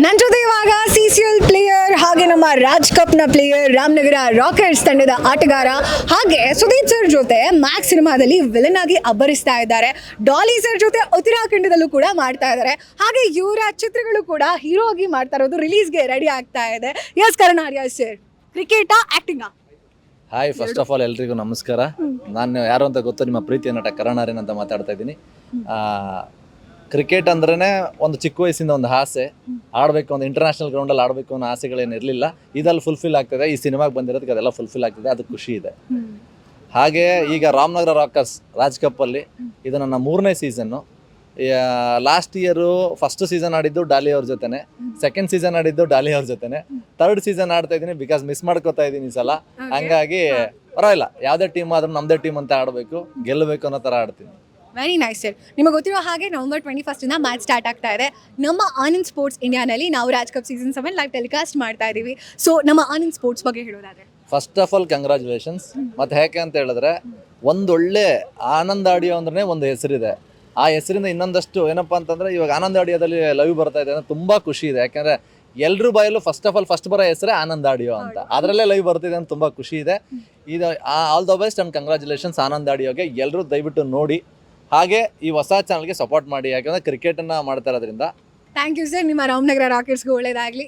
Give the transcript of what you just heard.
ನನ್ನ ಜೊತೆ ಇವಾಗ CCL ಪ್ಲೇಯರ್ ಹಾಗೆ ನಮ್ಮ ರಾಜ್ ಕಪ್ನ ಪ್ಲೇಯರ್ ರಾಮನಗರ ರಾಕರ್ಸ್ ತಂಡದ ಆಟಗಾರ ಹಾಗೆ ಸುದೀಪ್ ಸರ್ ಜೊತೆ ಮ್ಯಾಕ್ಸ್ ಸಿನಿಮಾದಲ್ಲಿ ವಿಲನ್ ಆಗಿ ಅಬ್ಬರಿಸ್ತಾ ಇದ್ದಾರೆ. ಡಾಲಿ ಸರ್ ಜೊತೆ ಉತ್ತರಾಖಂಡದಲ್ಲೂ ಕೂಡ ಮಾಡ್ತಾ ಇದ್ದಾರೆ. ಹಾಗೆ ಇವರ ಚಿತ್ರಗಳು ಕೂಡ ಹೀರೋ ಆಗಿ ಮಾಡ್ತಾ ಇರೋದು ರಿಲೀಸ್ಗೆ ರೆಡಿ ಆಗ್ತಾ ಇದೆ. ಎಸ್ ಕರಣ್ ಆರ್ಯ ಸರ್, ಕ್ರಿಕೆಟಾ ಆಕ್ಟಿಂಗಾ? ಹಾಯ್, ಫಸ್ಟ್ ಆಫ್ ಆಲ್ ಎಲ್ರಿಗೂ ನಮಸ್ಕಾರ. ನಾನು ಯಾರು ಅಂತ ಗೊತ್ತು, ನಿಮ್ಮ ಪ್ರೀತಿಯ ನಟ ಕರಣ್ ಆರ್ಯನ್ ಅಂತ ಮಾತಾಡ್ತಾ ಇದ್ದೀನಿ. ಕ್ರಿಕೆಟ್ ಅಂದ್ರೇ ಒಂದು ಚಿಕ್ಕ ವಯಸ್ಸಿಂದ ಒಂದು ಆಸೆ, ಆಡಬೇಕು, ಒಂದು ಇಂಟರ್ನ್ಯಾಷನಲ್ ಗ್ರೌಂಡಲ್ಲಿ ಆಡಬೇಕು ಅನ್ನೋ ಆಸೆಗಳೇನು ಇರಲಿಲ್ಲ. ಇದಲ್ಲಿ ಫುಲ್ಫಿಲ್ ಆಗ್ತದೆ. ಈ ಸಿನಿಮಾಗೆ ಬಂದಿರೋದಕ್ಕೆ ಅದೆಲ್ಲ ಫುಲ್ಫಿಲ್ ಆಗ್ತದೆ, ಅದು ಖುಷಿ ಇದೆ. ಹಾಗೆ ಈಗ ರಾಮನಗರ ರಾಕರ್ಸ್ ರಾಜ್ ಕಪ್ಪಲ್ಲಿ ಇದು ನನ್ನ 3ನೇ season. Last year first season ಆಡಿದ್ದು ಡಾಲಿ ಅವ್ರ ಜೊತೆನೆ, ಸೆಕೆಂಡ್ ಸೀಸನ್ ಆಡಿದ್ದು ಡಾಲಿ ಅವ್ರ ಜೊತೆನೆ, ಥರ್ಡ್ ಸೀಸನ್ ಆಡ್ತಾ ಇದ್ದೀನಿ ಬಿಕಾಸ್ ಮಿಸ್ ಮಾಡ್ಕೋತಾ ಇದ್ದೀನಿ ಈ ಸಲ. ಹಂಗಾಗಿ ಪರವಾಗಿಲ್ಲ, ಯಾವುದೇ ಟೀಮ್ ಆದ್ರೂ ನಮ್ಮದೇ ಟೀಮ್ ಅಂತ ಆಡಬೇಕು, ಗೆಲ್ಲಬೇಕು ಅನ್ನೋ ಥರ ಆಡ್ತೀನಿ. Very nice sir. ನಿಮಗೆ ಗೊತ್ತಿರೋ ಹಾಗೆ ನವೆಂಬರ್ 21 ಮ್ಯಾಚ್ ಸ್ಟಾರ್ಟ್ ಆಗ್ತಾ ಇದೆ. ನಮ್ಮ ಆನಂದ್ ಸ್ಪೋರ್ಟ್ಸ್ ಇಂಡಿಯಾನಲ್ಲಿ ನಾವು Raj cup season 7 live telecast ಮಾಡ್ತಾ ಇದ್ದೀವಿ. ಸೊ ನಮ್ಮ ಆನಂದ್ ಸ್ಪೋರ್ಟ್ಸ್ ಬಗ್ಗೆ ಹೇಳೋದಾದ್ರೆ, ಫಸ್ಟ್ ಆಫ್ ಆಲ್ ಕಂಗ್ರ್ಯಾಚುಲೇಷನ್ಸ್. ಮತ್ತು ಯಾಕೆ ಅಂತ ಹೇಳಿದ್ರೆ, ಒಂದೊಳ್ಳೆ ಆನಂದ್ ಆಡಿಯೋ ಅಂದ್ರೆ ಒಂದು ಹೆಸರಿದೆ. ಆ ಹೆಸರಿಂದ ಇನ್ನೊಂದಷ್ಟು ಏನಪ್ಪ ಅಂತಂದರೆ, ಇವಾಗ ಆನಂದ್ ಆಡಿಯೋದಲ್ಲಿ ಲೈವ್ ಬರ್ತಾ ಇದೆ ಅಂದರೆ ತುಂಬ ಖುಷಿ ಇದೆ. ಯಾಕೆಂದರೆ ಎಲ್ಲರೂ ಬಾಯಲ್ಲೂ ಫಸ್ಟ್ ಆಫ್ ಆಲ್ ಫಸ್ಟ್ ಬರೋ ಹೆಸರೇ ಆನಂದ್ ಆಡಿಯೋ ಅಂತ, ಅದರಲ್ಲೇ ಲೈವ್ ಬರ್ತಿದೆ ಅಂತ ತುಂಬ ಖುಷಿ ಇದೆ. ಇದು all the best and congratulations Anand ಆಡಿಯೋಗೆ. ಎಲ್ಲರೂ ದಯವಿಟ್ಟು ನೋಡಿ, ಹಾಗೆ ಈ ಹೊಸ ಚಾನಲ್ಗೆ ಸಪೋರ್ಟ್ ಮಾಡಿ, ಯಾಕೆಂದರೆ ಕ್ರಿಕೆಟನ್ನು ಮಾಡ್ತಾ ಇರೋದ್ರಿಂದ. Thank you sir. ನಿಮ್ಮ ರಾಮನಗರ ರಾಕರ್ಸ್ಗೂ ಒಳ್ಳೇದಾಗಲಿ.